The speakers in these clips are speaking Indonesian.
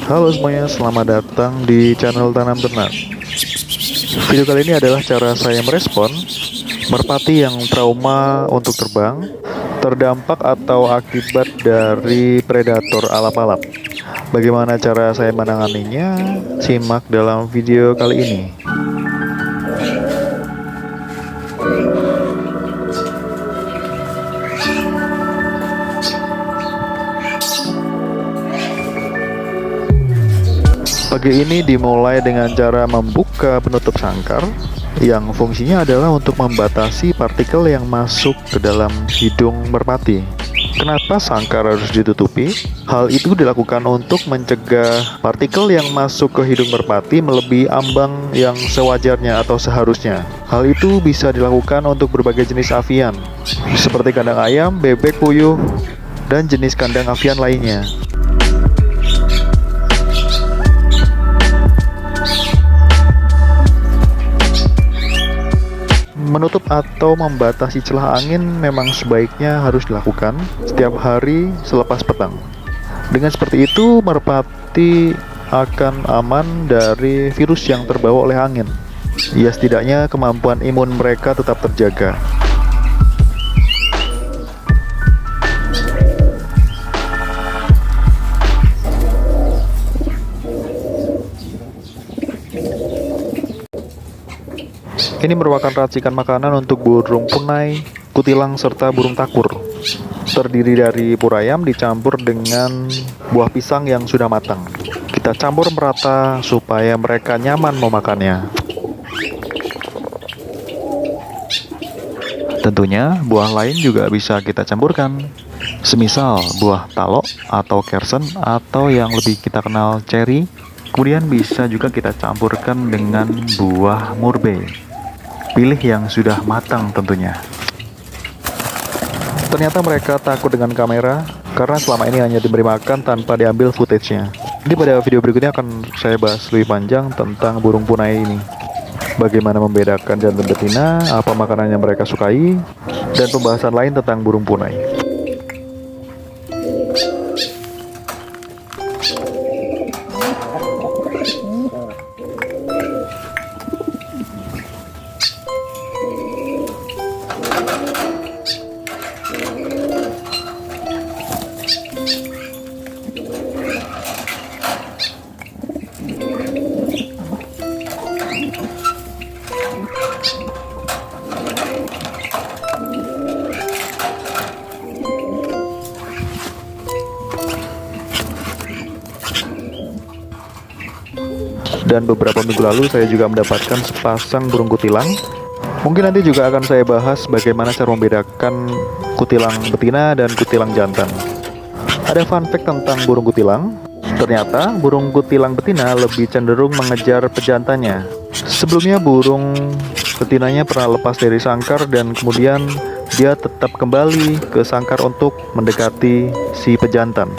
Halo semuanya, selamat datang di channel Tanam Ternak. Video kali ini adalah cara saya merespon merpati yang trauma untuk terbang, terdampak atau akibat dari predator alap-alap. Bagaimana cara saya menanganinya? Simak dalam video kali ini. Pagi ini dimulai dengan cara membuka penutup sangkar yang fungsinya adalah untuk membatasi partikel yang masuk ke dalam hidung merpati. Kenapa sangkar harus ditutupi? Hal itu dilakukan untuk mencegah partikel yang masuk ke hidung merpati melebihi ambang yang sewajarnya atau seharusnya. Hal itu bisa dilakukan untuk berbagai jenis avian, seperti kandang ayam, bebek, puyuh, dan jenis kandang avian lainnya. Menutup atau membatasi celah angin memang sebaiknya harus dilakukan setiap hari selepas petang. Dengan seperti itu, merpati akan aman dari virus yang terbawa oleh angin. Ya, setidaknya kemampuan imun mereka tetap terjaga. Ini merupakan racikan makanan untuk burung punai, kutilang, serta burung takur. Terdiri dari pur ayam dicampur dengan buah pisang yang sudah matang. Kita campur merata supaya mereka nyaman memakannya. Tentunya buah lain juga bisa kita campurkan. Semisal buah talok atau kersen atau yang lebih kita kenal ceri. Kemudian bisa juga kita campurkan dengan buah murbei. Pilih yang sudah matang tentunya. Ternyata mereka takut dengan kamera karena selama ini hanya diberi makan tanpa diambil footage-nya. Jadi pada video berikutnya akan saya bahas lebih panjang tentang burung punai ini. Bagaimana membedakan jantan betina, apa makanan yang mereka sukai, dan pembahasan lain tentang burung punai. Dan beberapa minggu lalu saya juga mendapatkan sepasang burung kutilang. Mungkin nanti juga akan saya bahas bagaimana cara membedakan kutilang betina dan kutilang jantan. Ada fun fact tentang burung kutilang. Ternyata burung kutilang betina lebih cenderung mengejar pejantannya. Sebelumnya burung betinanya pernah lepas dari sangkar dan kemudian dia tetap kembali ke sangkar untuk mendekati si pejantan.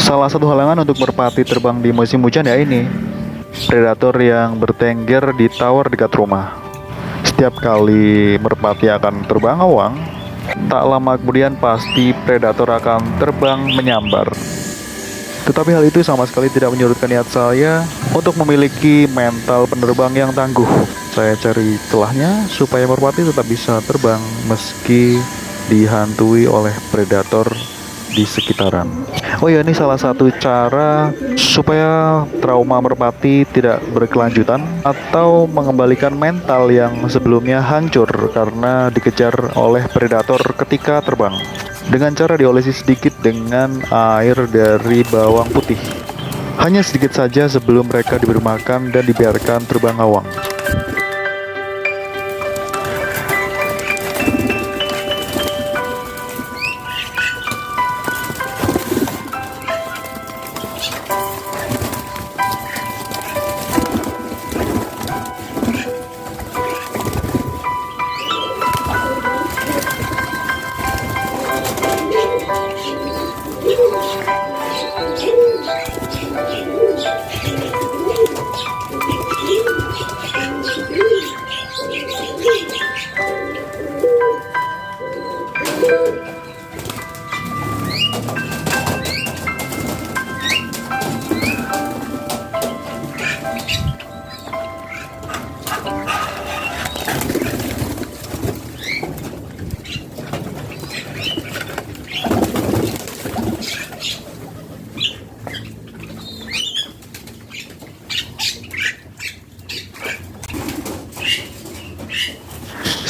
Salah satu halangan untuk merpati terbang di musim hujan ya ini, predator yang bertengger di tower dekat rumah. Setiap kali merpati akan terbang awang, tak lama kemudian pasti predator akan terbang menyambar. Tetapi hal itu sama sekali tidak menyurutkan niat saya untuk memiliki mental penerbang yang tangguh. Saya cari celahnya supaya merpati tetap bisa terbang meski dihantui oleh predator di sekitaran. Oh ya, ini salah satu cara supaya trauma merpati tidak berkelanjutan atau mengembalikan mental yang sebelumnya hancur karena dikejar oleh predator ketika terbang. Dengan cara diolesi sedikit dengan air dari bawang putih. Hanya sedikit saja sebelum mereka diberi makan dan dibiarkan terbang awang.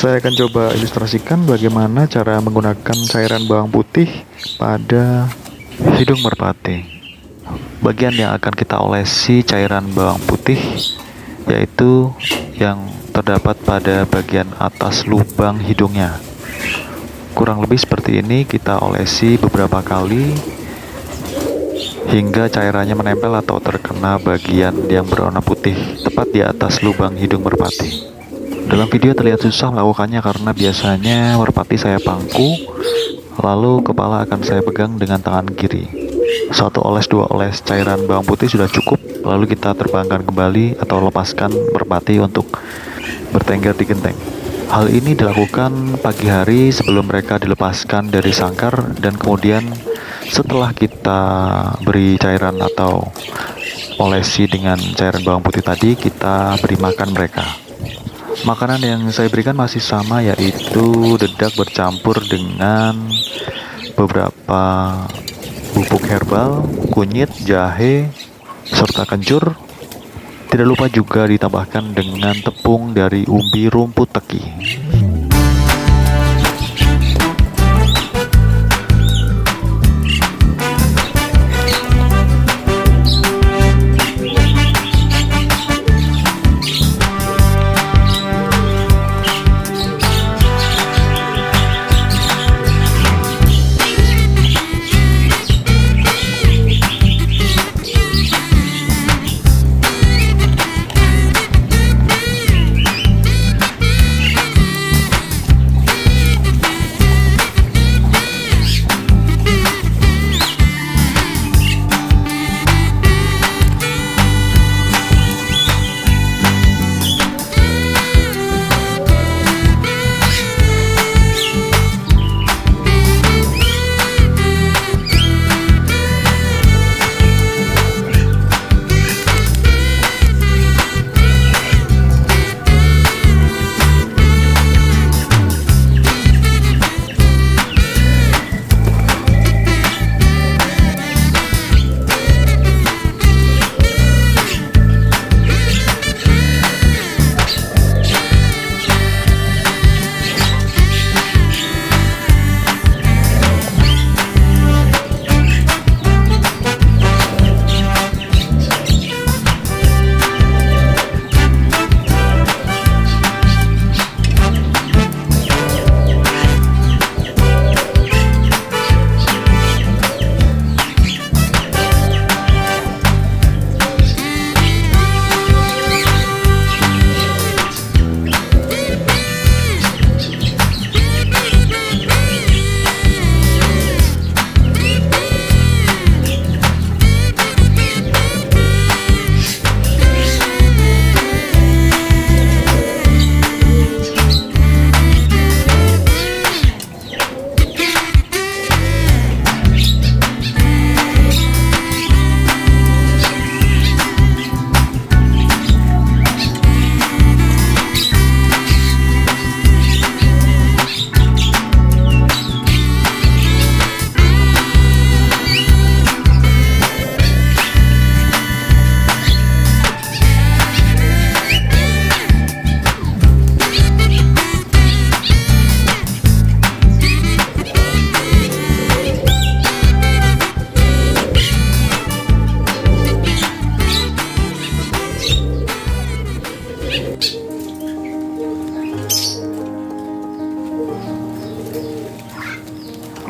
Saya akan coba ilustrasikan bagaimana cara menggunakan cairan bawang putih pada hidung merpati. Bagian yang akan kita olesi cairan bawang putih yaitu yang terdapat pada bagian atas lubang hidungnya. Kurang lebih seperti ini, kita olesi beberapa kali hingga cairannya menempel atau terkena bagian yang berwarna putih tepat di atas lubang hidung merpati. Dalam video terlihat susah melakukannya karena biasanya merpati saya pangku, lalu kepala akan saya pegang dengan tangan kiri. 1 oles 2 oles cairan bawang putih sudah cukup, lalu kita terbangkan kembali atau lepaskan merpati untuk bertengger di genteng. Hal ini dilakukan pagi hari sebelum mereka dilepaskan dari sangkar, dan kemudian setelah kita beri cairan atau olesi dengan cairan bawang putih tadi, kita beri makan mereka. Makanan yang saya berikan masih sama, yaitu dedak bercampur dengan beberapa bubuk herbal, kunyit, jahe, serta kencur. Tidak lupa juga ditambahkan dengan tepung dari umbi rumput teki.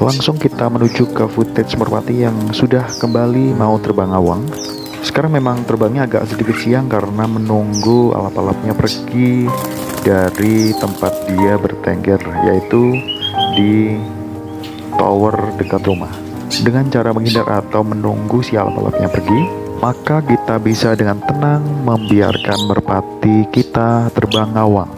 Langsung kita menuju ke footage merpati yang sudah kembali mau terbang ngawang. Sekarang memang terbangnya agak sedikit siang karena menunggu alap-alapnya pergi dari tempat dia bertengger, yaitu di tower dekat rumah. Dengan cara menghindar atau menunggu si alap-alapnya pergi, maka kita bisa dengan tenang membiarkan merpati kita terbang ngawang.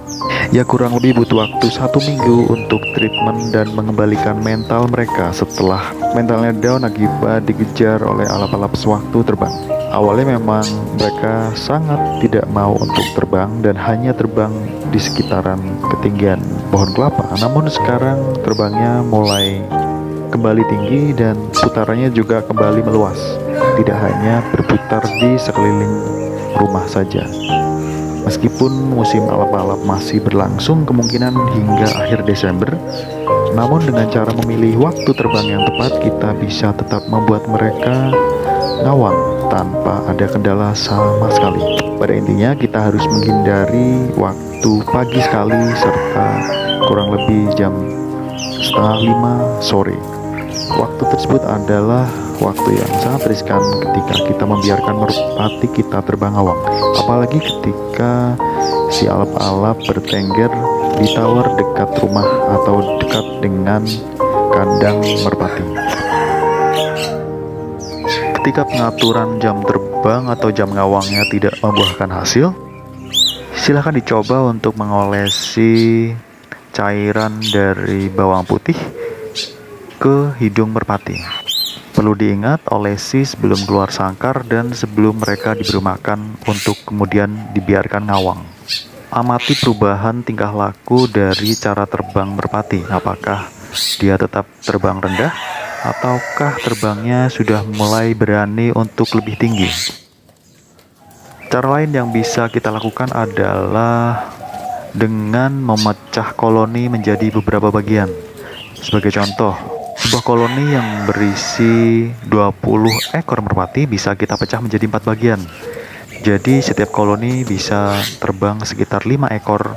Ya kurang lebih butuh waktu 1 minggu untuk treatment dan mengembalikan mental mereka setelah mentalnya down akibat dikejar oleh alap-alap sewaktu terbang. Awalnya memang mereka sangat tidak mau untuk terbang dan hanya terbang di sekitaran ketinggian pohon kelapa. Namun sekarang terbangnya mulai kembali tinggi dan putarannya juga kembali meluas. Tidak hanya berputar di sekeliling rumah saja. Meskipun musim alap-alap masih berlangsung kemungkinan hingga akhir Desember, namun dengan cara memilih waktu terbang yang tepat, kita bisa tetap membuat mereka ngawang tanpa ada kendala sama sekali. Pada intinya kita harus menghindari waktu pagi sekali serta kurang lebih jam 4:30 sore. Waktu tersebut adalah waktu yang sangat riskan ketika kita membiarkan merpati kita terbang ngawang, apalagi ketika si alap-alap bertengger di tower dekat rumah atau dekat dengan kandang merpati. Ketika pengaturan jam terbang atau jam ngawangnya tidak membuahkan hasil, silahkan dicoba untuk mengolesi cairan dari bawang putih ke hidung merpati. Perlu diingat, olesi sebelum keluar sangkar dan sebelum mereka diberi makan untuk kemudian dibiarkan ngawang. Amati perubahan tingkah laku dari cara terbang merpati. Apakah dia tetap terbang rendah ataukah terbangnya sudah mulai berani untuk lebih tinggi? Cara lain yang bisa kita lakukan adalah dengan memecah koloni menjadi beberapa bagian. Sebagai contoh, sebuah koloni yang berisi 20 ekor merpati bisa kita pecah menjadi 4 bagian. Jadi setiap koloni bisa terbang sekitar 5 ekor.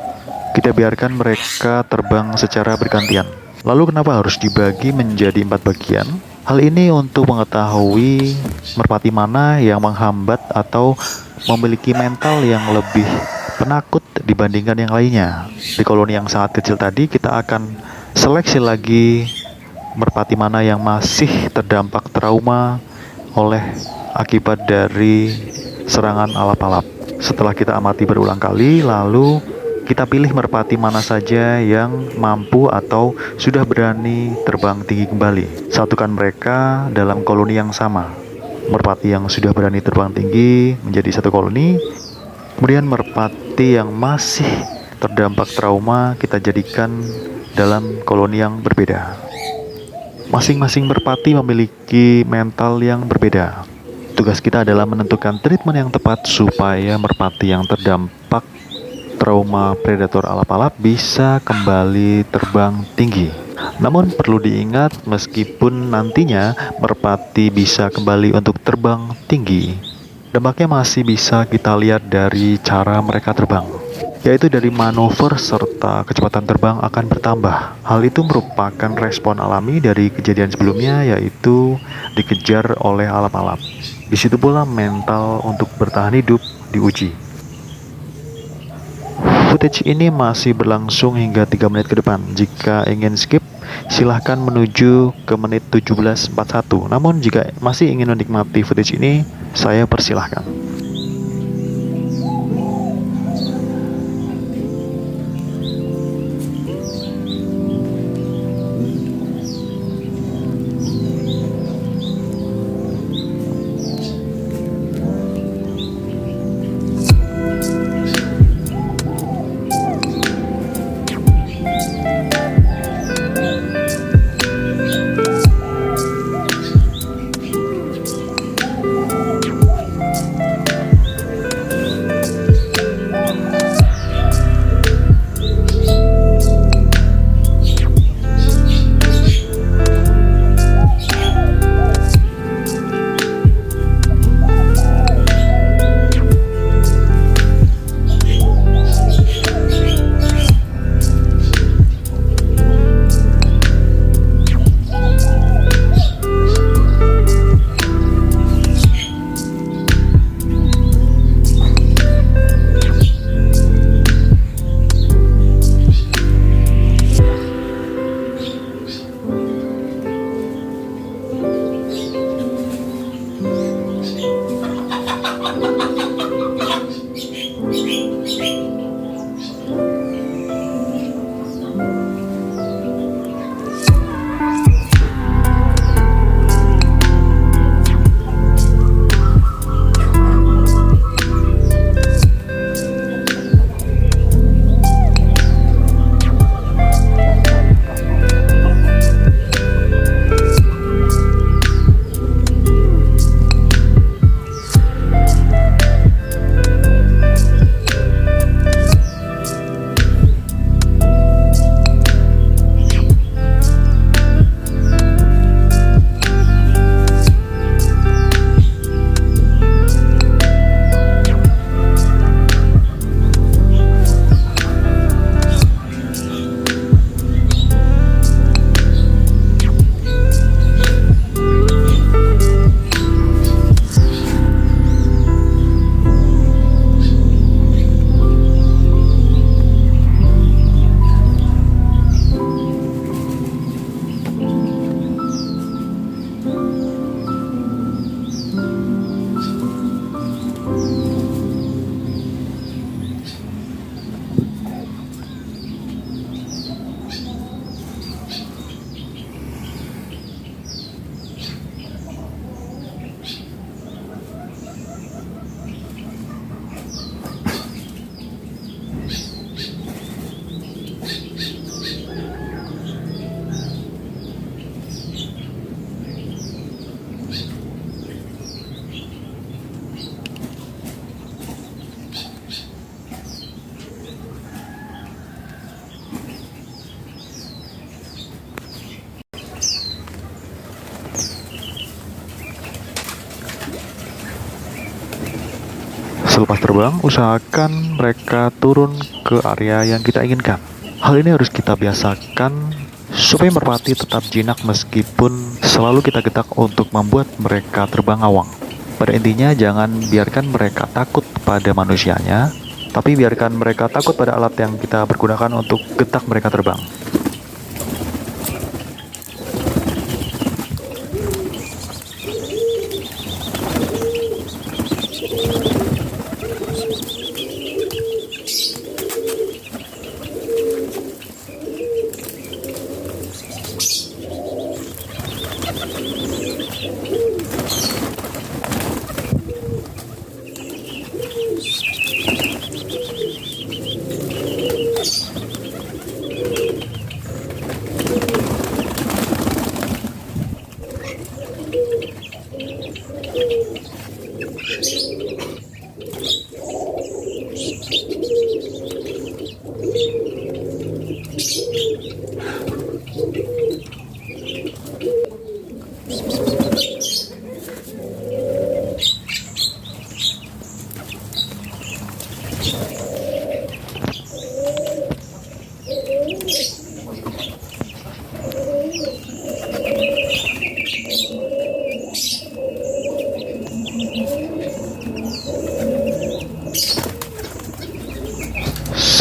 Kita biarkan mereka terbang secara bergantian. Lalu kenapa harus dibagi menjadi 4 bagian? Hal ini untuk mengetahui merpati mana yang menghambat atau memiliki mental yang lebih penakut dibandingkan yang lainnya. Di koloni yang sangat kecil tadi kita akan seleksi lagi merpati mana yang masih terdampak trauma oleh akibat dari serangan alap-alap. Setelah kita amati berulang kali, lalu kita pilih merpati mana saja yang mampu atau sudah berani terbang tinggi kembali. Satukan mereka dalam koloni yang sama. Merpati yang sudah berani terbang tinggi menjadi satu koloni, kemudian merpati yang masih terdampak trauma kita jadikan dalam koloni yang berbeda. Masing-masing merpati memiliki mental yang berbeda. Tugas kita adalah menentukan treatment yang tepat supaya merpati yang terdampak trauma predator alap-alap bisa kembali terbang tinggi. Namun perlu diingat, meskipun nantinya merpati bisa kembali untuk terbang tinggi, dampaknya masih bisa kita lihat dari cara mereka terbang, yaitu dari manuver serta kecepatan terbang akan bertambah. Hal itu merupakan respon alami dari kejadian sebelumnya, yaitu dikejar oleh alap-alap. Di situ pula mental untuk bertahan hidup diuji. Footage ini masih berlangsung hingga 3 menit ke depan. Jika ingin skip, silahkan menuju ke menit 17:41. Namun jika masih ingin menikmati footage ini, saya persilahkan. Selepas terbang, usahakan mereka turun ke area yang kita inginkan. Hal ini harus kita biasakan supaya merpati tetap jinak meskipun selalu kita getak untuk membuat mereka terbang awang. Pada intinya, jangan biarkan mereka takut pada manusianya, tapi biarkan mereka takut pada alat yang kita pergunakan untuk getak mereka terbang.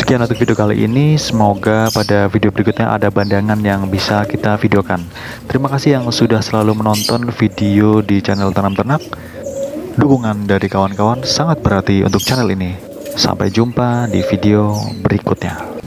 Sekian untuk video kali ini, semoga pada video berikutnya ada bandangan yang bisa kita videokan. Terima kasih yang sudah selalu menonton video di channel Tanam Ternak. Dukungan dari kawan-kawan sangat berarti untuk channel ini. Sampai jumpa di video berikutnya.